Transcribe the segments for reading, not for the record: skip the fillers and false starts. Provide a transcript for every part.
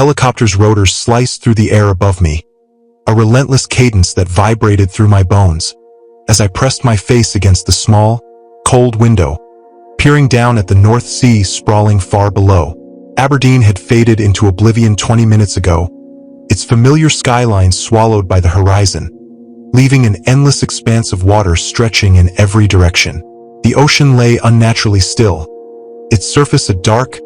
helicopter's rotors sliced through the air above me, a relentless cadence that vibrated through my bones as I pressed my face against the small, cold window, peering down at the North Sea sprawling far below. Aberdeen had faded into oblivion 20 minutes ago, its familiar skyline swallowed by the horizon, leaving an endless expanse of water stretching in every direction. The ocean lay unnaturally still, its surface a dark,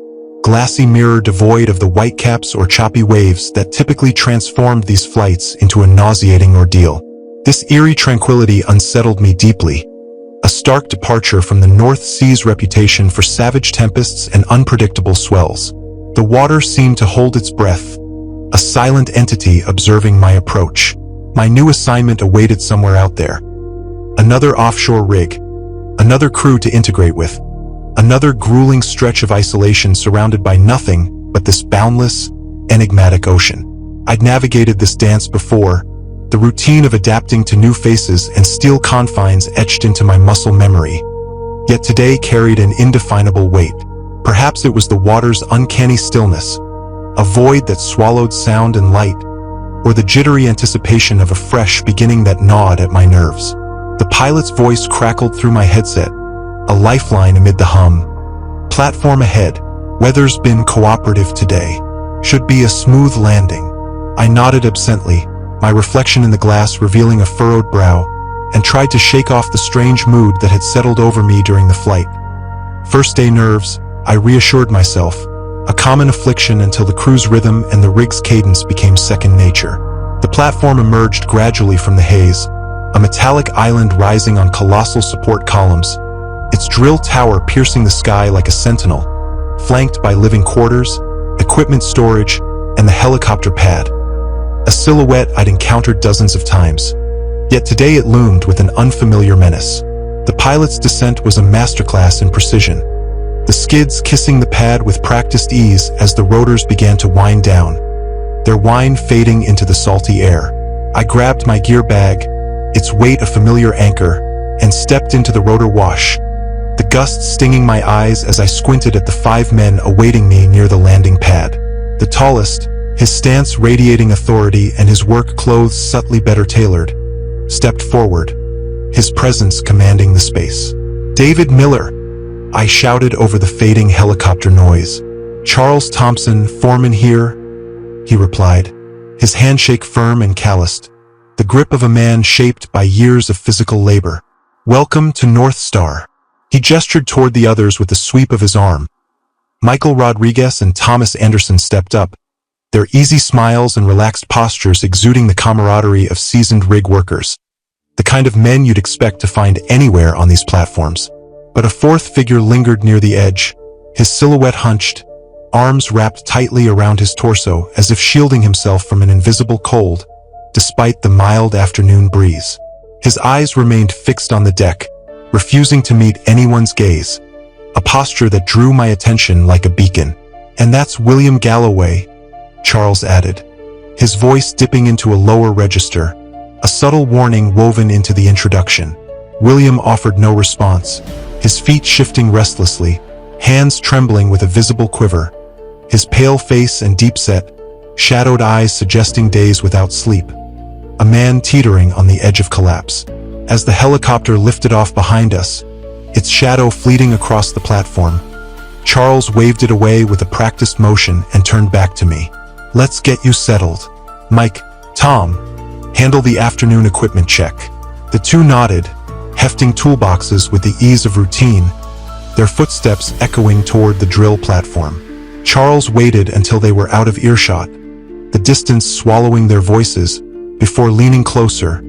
glassy mirror devoid of the whitecaps or choppy waves that typically transformed these flights into a nauseating ordeal. This eerie tranquility unsettled me deeply, a stark departure from the North Sea's reputation for savage tempests and unpredictable swells. The water seemed to hold its breath, a silent entity observing my approach. My new assignment awaited somewhere out there. Another offshore rig, another crew to integrate with, another grueling stretch of isolation surrounded by nothing but this boundless, enigmatic ocean. I'd navigated this dance before, the routine of adapting to new faces and steel confines etched into my muscle memory. Yet today carried an indefinable weight. Perhaps it was the water's uncanny stillness, a void that swallowed sound and light, or the jittery anticipation of a fresh beginning that gnawed at my nerves. The pilot's voice crackled through my headset, a lifeline amid the hum. Platform ahead. Weather's been cooperative today. Should be a smooth landing. I nodded absently, my reflection in the glass revealing a furrowed brow, and tried to shake off the strange mood that had settled over me during the flight. First day nerves, I reassured myself, a common affliction until the crew's rhythm and the rig's cadence became second nature. The platform emerged gradually from the haze, a metallic island rising on colossal support columns, its drill tower piercing the sky like a sentinel, flanked by living quarters, equipment storage, and the helicopter pad. A silhouette I'd encountered dozens of times. Yet today it loomed with an unfamiliar menace. The pilot's descent was a masterclass in precision, the skids kissing the pad with practiced ease as the rotors began to wind down, their whine fading into the salty air. I grabbed my gear bag, its weight a familiar anchor, and stepped into the rotor wash, the gust stinging my eyes as I squinted at the 5 men awaiting me near the landing pad. The tallest, his stance radiating authority and his work clothes subtly better tailored, stepped forward, his presence commanding the space. "David Miller," I shouted over the fading helicopter noise. "Charles Thompson, foreman here," he replied, his handshake firm and calloused, the grip of a man shaped by years of physical labor. "Welcome to North Star." He gestured toward the others with a sweep of his arm. Michael Rodriguez and Thomas Anderson stepped up, their easy smiles and relaxed postures exuding the camaraderie of seasoned rig workers, the kind of men you'd expect to find anywhere on these platforms. But a fourth figure lingered near the edge, his silhouette hunched, arms wrapped tightly around his torso as if shielding himself from an invisible cold, despite the mild afternoon breeze. His eyes remained fixed on the deck, refusing to meet anyone's gaze, a posture that drew my attention like a beacon. "And that's William Galloway," Charles added, his voice dipping into a lower register, a subtle warning woven into the introduction. William offered no response, his feet shifting restlessly, hands trembling with a visible quiver, his pale face and deep-set, shadowed eyes suggesting days without sleep. A man teetering on the edge of collapse. As the helicopter lifted off behind us, its shadow fleeting across the platform, Charles waved it away with a practiced motion and turned back to me. "Let's get you settled. Mike, Tom, handle the afternoon equipment check." The two nodded, hefting toolboxes with the ease of routine, their footsteps echoing toward the drill platform. Charles waited until they were out of earshot, the distance swallowing their voices, before leaning closer,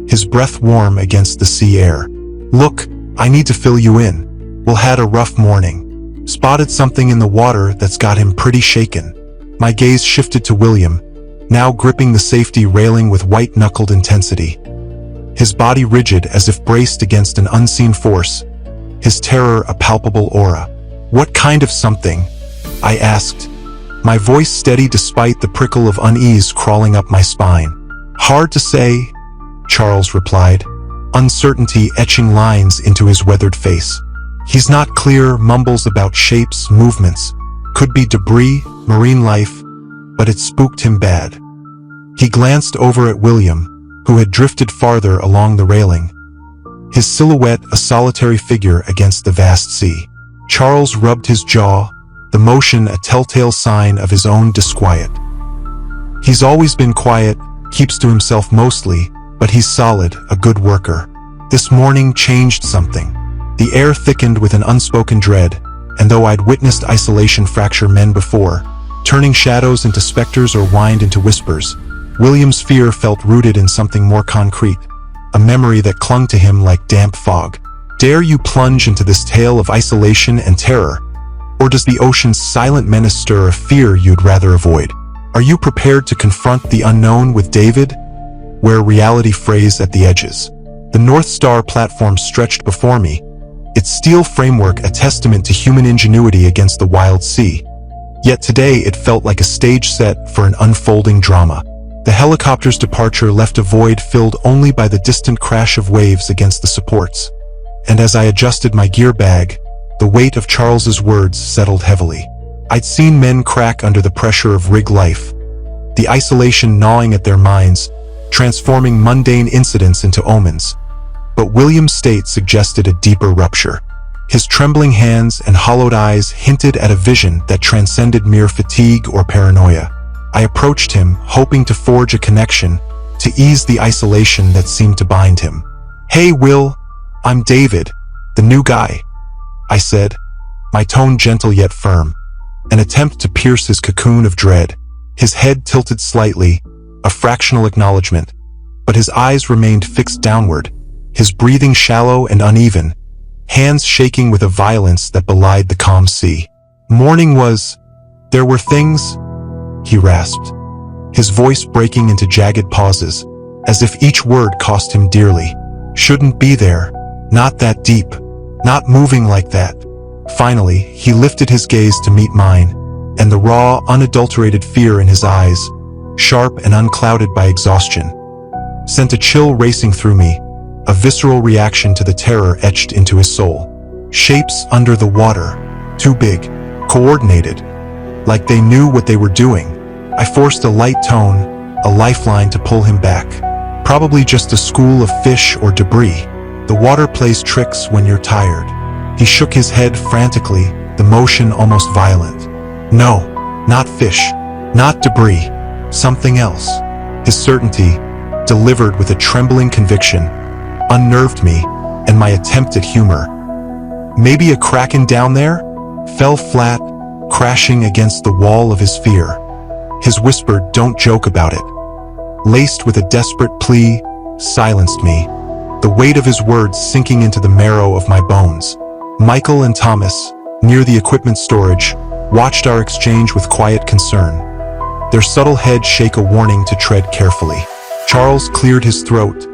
his breath warm against the sea air. "Look, I need to fill you in. We'll had a rough morning. Spotted something in the water that's got him pretty shaken." My gaze shifted to William, now gripping the safety railing with white-knuckled intensity. His body rigid as if braced against an unseen force, his terror a palpable aura. "What kind of something?" I asked, my voice steady despite the prickle of unease crawling up my spine. "Hard to say," Charles replied, uncertainty etching lines into his weathered face. "He's not clear, mumbles about shapes, movements. Could be debris, marine life. but it spooked him bad. He glanced over at William, who had drifted farther along the railing, his silhouette a solitary figure against the vast sea. Charles rubbed his jaw, the motion a telltale sign of his own disquiet. He's always been quiet, keeps to himself mostly, but he's solid, a good worker. This morning changed something. The air thickened with an unspoken dread, and though I'd witnessed isolation fracture men before, turning shadows into specters or wind into whispers, William's fear felt rooted in something more concrete, a memory that clung to him like damp fog. Dare you plunge into this tale of isolation and terror? Or does the ocean's silent menace stir a fear you'd rather avoid? Are you prepared to confront the unknown with David, where reality frays at the edges? The North Star platform stretched before me, its steel framework a testament to human ingenuity against the wild sea. Yet today it felt like a stage set for an unfolding drama. The helicopter's departure left a void filled only by the distant crash of waves against the supports. And as I adjusted my gear bag, the weight of Charles's words settled heavily. I'd seen men crack under the pressure of rig life, the isolation gnawing at their minds, transforming mundane incidents into omens. But William's state suggested a deeper rupture. His trembling hands and hollowed eyes hinted at a vision that transcended mere fatigue or paranoia. I approached him, hoping to forge a connection, to ease the isolation that seemed to bind him. "Hey, Will, I'm David, the new guy," I said, my tone gentle yet firm, an attempt to pierce his cocoon of dread. His head tilted slightly, a fractional acknowledgement, but his eyes remained fixed downward, his breathing shallow and uneven, hands shaking with a violence that belied the calm sea. There were things, he rasped, his voice breaking into jagged pauses, as if each word cost him dearly. "Shouldn't be there, not that deep, not moving like that." Finally, he lifted his gaze to meet mine, and the raw, unadulterated fear in his eyes, sharp and unclouded by exhaustion, sent a chill racing through me, a visceral reaction to the terror etched into his soul. Shapes under the water, too big, coordinated, like they knew what they were doing. I forced a light tone, a lifeline to pull him back. Probably just a school of fish or debris. The water plays tricks when you're tired. He shook his head frantically, the motion almost violent. "No, not fish, not debris, something else." His certainty, delivered with a trembling conviction, unnerved me, and my attempt at humor. "Maybe a kraken down there?" fell flat, crashing against the wall of his fear. His whispered, "Don't joke about it," laced with a desperate plea, silenced me, the weight of his words sinking into the marrow of my bones. Michael and Thomas, near the equipment storage, watched our exchange with quiet concern, their subtle heads shake a warning to tread carefully. Charles cleared his throat,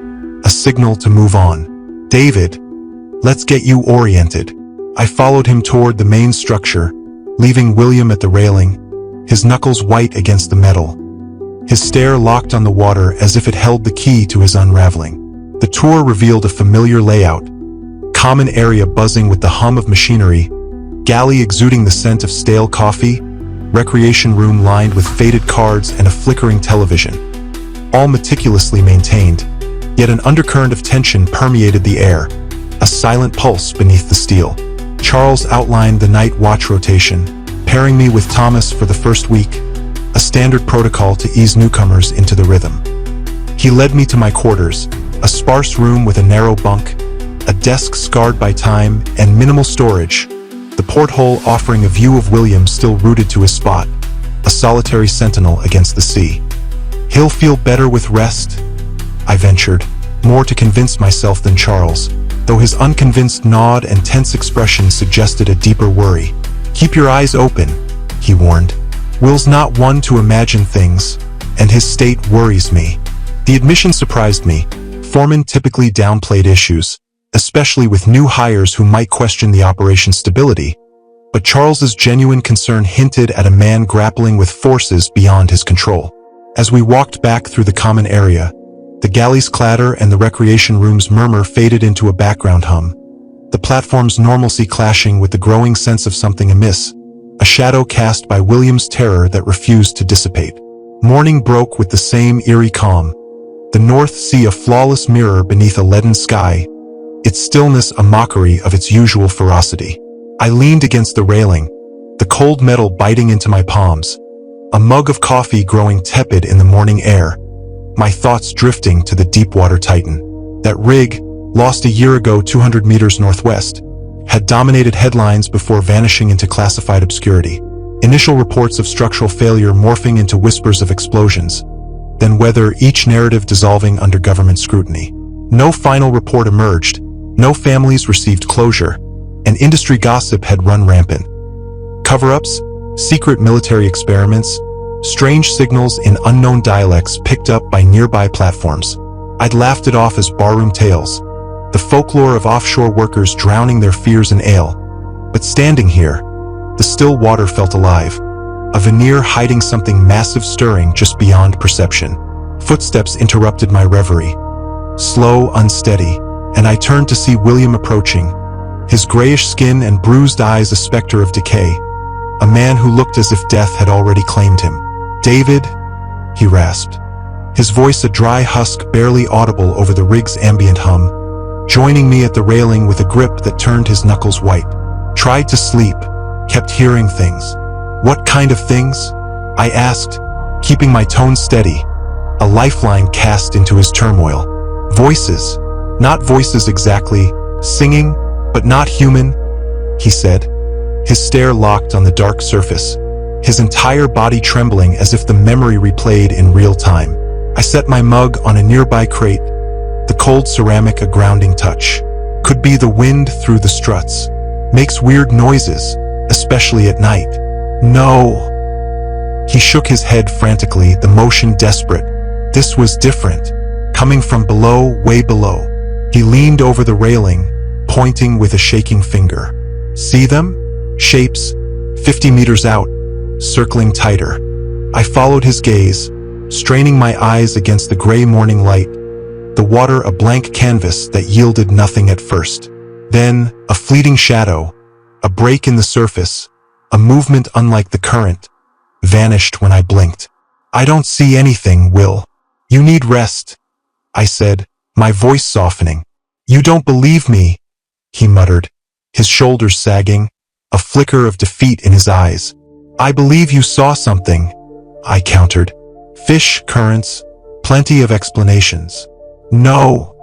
a signal to move on. "David, let's get you oriented." I followed him toward the main structure, leaving William at the railing, his knuckles white against the metal, his stare locked on the water as if it held the key to his unraveling. The tour revealed a familiar layout, common area buzzing with the hum of machinery, galley exuding the scent of stale coffee, recreation room lined with faded cards and a flickering television. All meticulously maintained, yet an undercurrent of tension permeated the air, a silent pulse beneath the steel. Charles outlined the night watch rotation, pairing me with Thomas for the first week, a standard protocol to ease newcomers into the rhythm. He led me to my quarters, a sparse room with a narrow bunk, a desk scarred by time, and minimal storage, the porthole offering a view of William still rooted to his spot, a solitary sentinel against the sea. "He'll feel better with rest," I ventured, more to convince myself than Charles, though his unconvinced nod and tense expression suggested a deeper worry. "Keep your eyes open," he warned. "Will's not one to imagine things, and his state worries me." The admission surprised me. Foremen typically downplayed issues, especially with new hires who might question the operation's stability. But Charles's genuine concern hinted at a man grappling with forces beyond his control. As we walked back through the common area, the galley's clatter and the recreation room's murmur faded into a background hum, the platform's normalcy clashing with the growing sense of something amiss, a shadow cast by William's terror that refused to dissipate. Morning broke with the same eerie calm. The North Sea a flawless mirror beneath a leaden sky, its stillness a mockery of its usual ferocity. I leaned against the railing, the cold metal biting into my palms, a mug of coffee growing tepid in the morning air, my thoughts drifting to the Deepwater Titan. That rig, lost a year ago 200 meters northwest, had dominated headlines before vanishing into classified obscurity. Initial reports of structural failure morphing into whispers of explosions, then weather, each narrative dissolving under government scrutiny. No final report emerged, no families received closure, and industry gossip had run rampant. Cover-ups, secret military experiments, strange signals in unknown dialects picked up by nearby platforms. I'd laughed it off as barroom tales, the folklore of offshore workers drowning their fears in ale. But standing here, the still water felt alive, a veneer hiding something massive stirring just beyond perception. Footsteps interrupted my reverie, slow, unsteady, and I turned to see William approaching, his grayish skin and bruised eyes a specter of decay, a man who looked as if death had already claimed him. "David," he rasped, his voice a dry husk barely audible over the rig's ambient hum, joining me at the railing with a grip that turned his knuckles white. "Tried to sleep, kept hearing things." "What kind of things?" I asked, keeping my tone steady, a lifeline cast into his turmoil. "Voices. Not voices exactly, singing, but not human," he said, his stare locked on the dark surface, his entire body trembling as if the memory replayed in real time. I set my mug on a nearby crate, the cold ceramic a grounding touch. "Could be the wind through the struts. Makes weird noises, especially at night." "No." He shook his head frantically, the motion desperate. This was different, coming from below, way below. He leaned over the railing, pointing with a shaking finger. "See them? Shapes, 50 meters out, circling tighter." I followed his gaze, straining my eyes against the gray morning light, the water a blank canvas that yielded nothing at first. Then, a fleeting shadow, a break in the surface, a movement unlike the current, vanished when I blinked. "I don't see anything, Will. You need rest," I said, my voice softening. "You don't believe me," he muttered, his shoulders sagging, a flicker of defeat in his eyes. "I believe you saw something," I countered. "Fish, currents, plenty of explanations." "No,"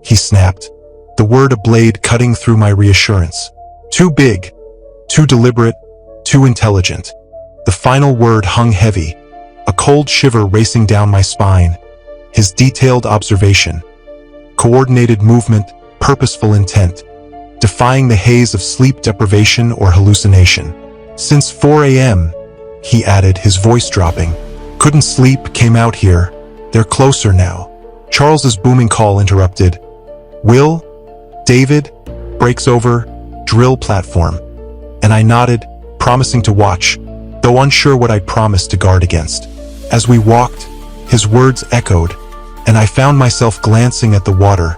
he snapped, the word a blade cutting through my reassurance. "Too big, too deliberate, too intelligent." The final word hung heavy, a cold shiver racing down my spine, his detailed observation, coordinated movement, purposeful intent, defying the haze of sleep deprivation or hallucination. "Since 4 a.m., he added, his voice dropping. "Couldn't sleep, came out here. They're closer now." Charles's booming call interrupted. "Will? David?" Breaks over, drill platform. And I nodded, promising to watch, though unsure what I promised to guard against. As we walked, his words echoed, and I found myself glancing at the water,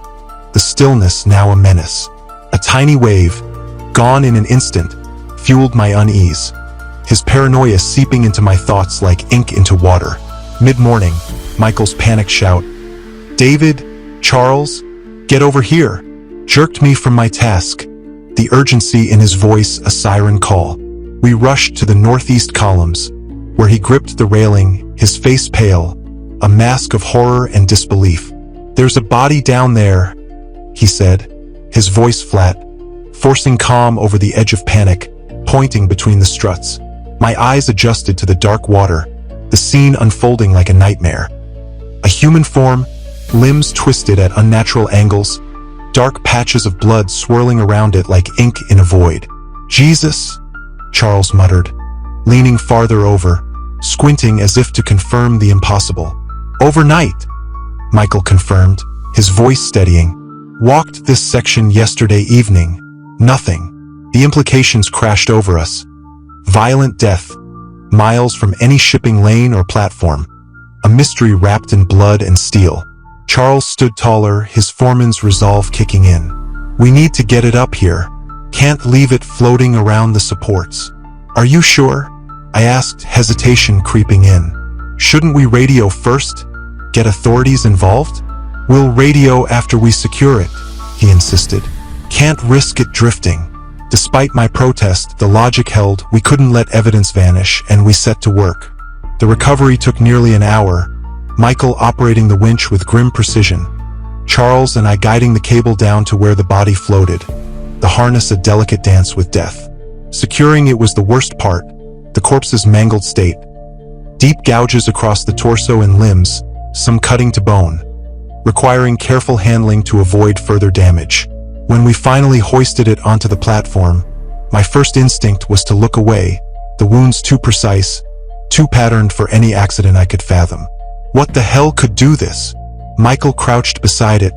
the stillness now a menace. A tiny wave, gone in an instant, fueled my unease, his paranoia seeping into my thoughts like ink into water. Mid-morning, Michael's panicked shout, "David, Charles, get over here," jerked me from my task, the urgency in his voice a siren call. We rushed to the northeast columns, where he gripped the railing, his face pale, a mask of horror and disbelief. "There's a body down there," he said, his voice flat, forcing calm over the edge of panic, pointing between the struts. My eyes adjusted to the dark water, the scene unfolding like a nightmare. A human form, limbs twisted at unnatural angles, dark patches of blood swirling around it like ink in a void. "Jesus," Charles muttered, leaning farther over, squinting as if to confirm the impossible. "Overnight," Michael confirmed, his voice steadying. "Walked this section yesterday evening. Nothing." The implications crashed over us. Violent death, miles from any shipping lane or platform. A mystery wrapped in blood and steel. Charles stood taller, his foreman's resolve kicking in. "We need to get it up here. Can't leave it floating around the supports." Are you sure? I asked, hesitation creeping in. Shouldn't we radio first? Get authorities involved? We'll radio after we secure it, he insisted. Can't risk it drifting. Despite my protest, the logic held. We couldn't let evidence vanish, and we set to work. The recovery took nearly an hour, Michael operating the winch with grim precision, Charles and I guiding the cable down to where the body floated, the harness a delicate dance with death. Securing it was the worst part, the corpse's mangled state. Deep gouges across the torso and limbs, some cutting to bone, requiring careful handling to avoid further damage. When we finally hoisted it onto the platform, my first instinct was to look away, the wounds too precise, too patterned for any accident I could fathom. What the hell could do this? Michael crouched beside it,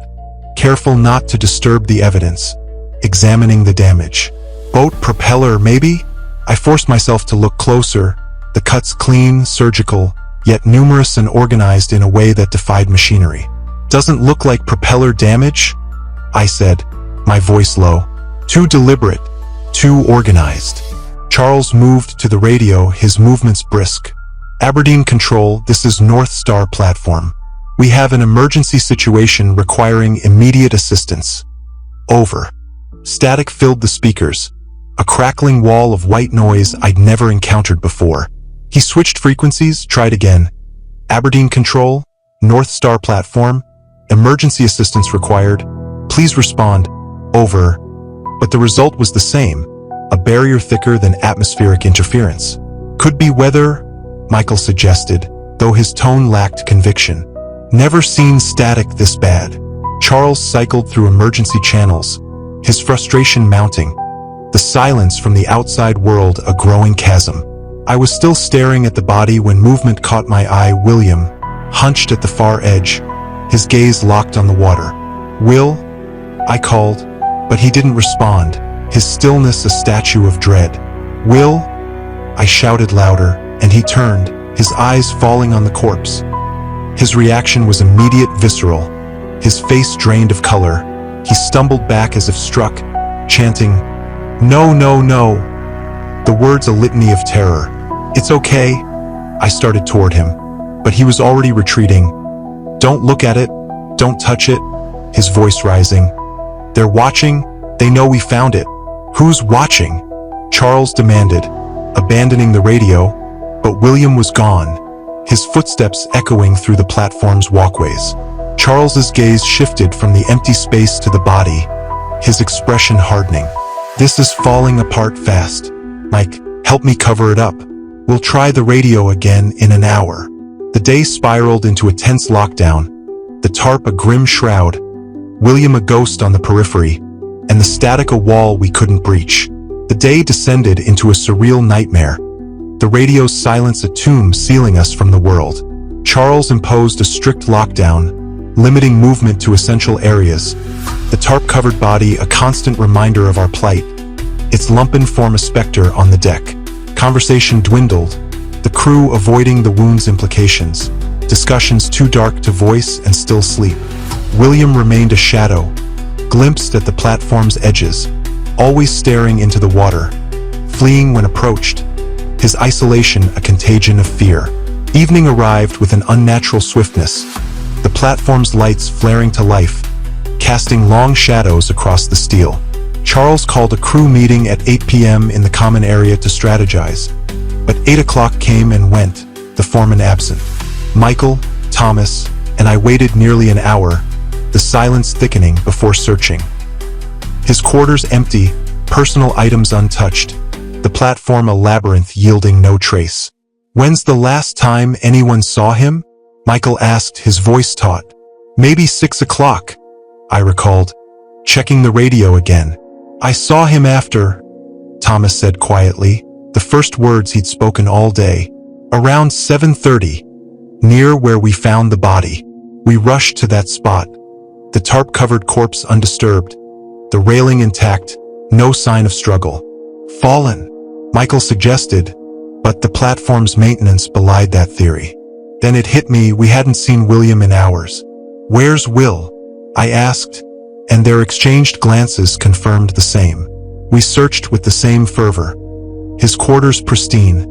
careful not to disturb the evidence, examining the damage. Boat propeller, maybe? I forced myself to look closer, the cuts clean, surgical, yet numerous and organized in a way that defied machinery. Doesn't look like propeller damage? I said, my voice low. Too deliberate, too organized. Charles moved to the radio, his movements brisk. Aberdeen Control, this is North Star platform. We have an emergency situation requiring immediate assistance. Over. Static filled the speakers, a crackling wall of white noise I'd never encountered before. He switched frequencies, tried again. Aberdeen Control, North Star platform, emergency assistance required. Please respond. Over. But the result was the same, a barrier thicker than atmospheric interference. Could be weather, Michael suggested, though his tone lacked conviction. Never seen static this bad. Charles cycled through emergency channels, his frustration mounting, the silence from the outside world a growing chasm. I was still staring at the body when movement caught my eye. William, hunched at the far edge, his gaze locked on the water. Will? I called, but he didn't respond, his stillness a statue of dread. Will? I shouted louder, and he turned, his eyes falling on the corpse. His reaction was immediate, visceral, his face drained of color. He stumbled back as if struck, chanting, "No, no, no." The words a litany of terror. "It's okay." I started toward him, but he was already retreating. "Don't look at it. Don't touch it." His voice rising. "They're watching. They know we found it." "Who's watching?" Charles demanded, abandoning the radio, but William was gone, his footsteps echoing through the platform's walkways. Charles's gaze shifted from the empty space to the body, his expression hardening. "This is falling apart fast. Mike, help me cover it up. We'll try the radio again in an hour." The day spiraled into a tense lockdown, the tarp a grim shroud, William a ghost on the periphery, and the static a wall we couldn't breach. The day descended into a surreal nightmare, the radio's silence a tomb sealing us from the world. Charles imposed a strict lockdown, limiting movement to essential areas, the tarp-covered body a constant reminder of our plight, its lumpen form a specter on the deck. Conversation dwindled, the crew avoiding the wound's implications, discussions too dark to voice and still sleep. William remained a shadow, glimpsed at the platform's edges, always staring into the water, fleeing when approached, his isolation a contagion of fear. Evening arrived with an unnatural swiftness, the platform's lights flaring to life, casting long shadows across the steel. Charles called a crew meeting at 8 p.m. in the common area to strategize, but 8 o'clock came and went, the foreman absent. Michael, Thomas, and I waited nearly an hour, the silence thickening before searching. His quarters empty, personal items untouched, the platform a labyrinth yielding no trace. "When's the last time anyone saw him?" Michael asked, his voice taut. "Maybe 6 o'clock, I recalled, checking the radio again. "I saw him after," Thomas said quietly, the first words he'd spoken all day. "Around 7:30, near where we found the body. We rushed to that spot, the tarp-covered corpse undisturbed, the railing intact, no sign of struggle. Fallen, Michael suggested, but the platform's maintenance belied that theory. Then it hit me, we hadn't seen William in hours. "Where's Will?" I asked, and their exchanged glances confirmed the same. We searched with the same fervor. His quarters pristine,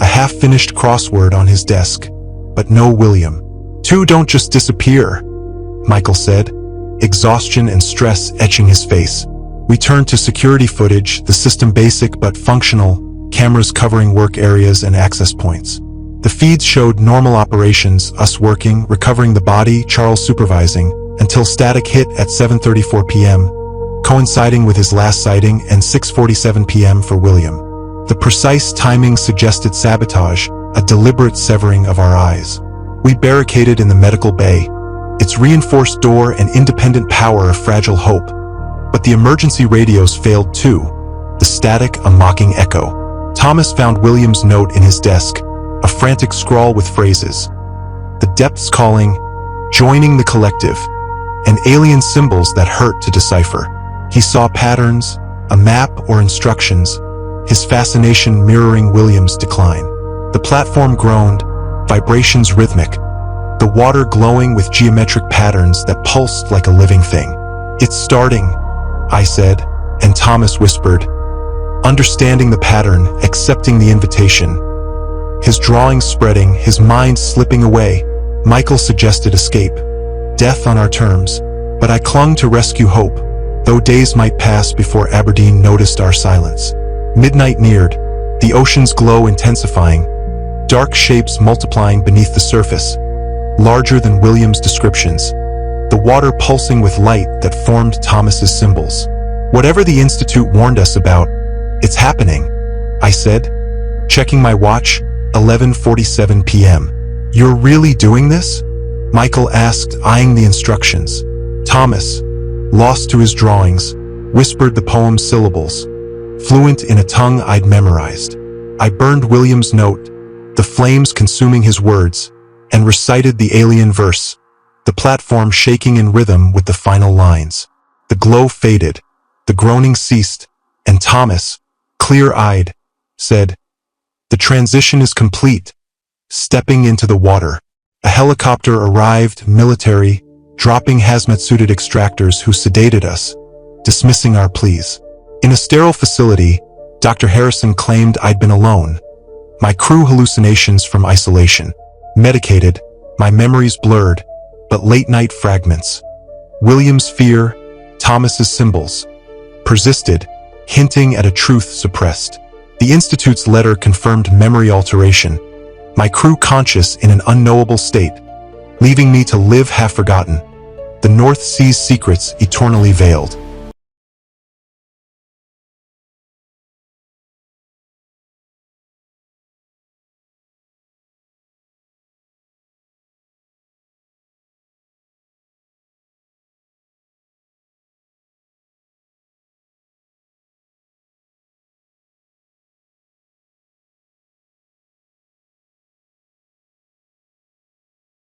a half-finished crossword on his desk, but no William. "Two don't just disappear," Michael said, exhaustion and stress etching his face. We turned to security footage, the system basic but functional, cameras covering work areas and access points. The feeds showed normal operations, us working, recovering the body, Charles supervising, until static hit at 7:34 p.m., coinciding with his last sighting, and 6:47 p.m. for William. The precise timing suggested sabotage, a deliberate severing of our eyes. We barricaded in the medical bay, its reinforced door and independent power a fragile hope. But the emergency radios failed too, the static a mocking echo. Thomas found William's note in his desk, a frantic scrawl with phrases. The depths calling, joining the collective, and alien symbols that hurt to decipher. He saw patterns, a map or instructions, his fascination mirroring William's decline. The platform groaned, vibrations rhythmic, the water glowing with geometric patterns that pulsed like a living thing. "It's starting," I said, and Thomas whispered, understanding the pattern, accepting the invitation. His drawings spreading, his mind slipping away. Michael suggested escape, death on our terms, but I clung to rescue hope, though days might pass before Aberdeen noticed our silence. Midnight neared, the ocean's glow intensifying, dark shapes multiplying beneath the surface, larger than William's descriptions, the water pulsing with light that formed Thomas's symbols. "Whatever the Institute warned us about, it's happening," I said, checking my watch, 11:47 p.m. "You're really doing this?" Michael asked, eyeing the instructions. Thomas, lost to his drawings, whispered the poem's syllables, fluent in a tongue I'd memorized. I burned William's note, the flames consuming his words, and recited the alien verse, the platform shaking in rhythm with the final lines. The glow faded, the groaning ceased, and Thomas, clear-eyed, said, "The transition is complete." Stepping into the water, a helicopter arrived, military, dropping hazmat-suited extractors who sedated us, dismissing our pleas. In a sterile facility, Dr. Harrison claimed I'd been alone, my crew hallucinations from isolation. Medicated, my memories blurred, but late-night fragments. William's fear, Thomas's symbols, persisted, hinting at a truth suppressed. The Institute's letter confirmed memory alteration, my crew conscious in an unknowable state, leaving me to live half-forgotten, the North Sea's secrets eternally veiled.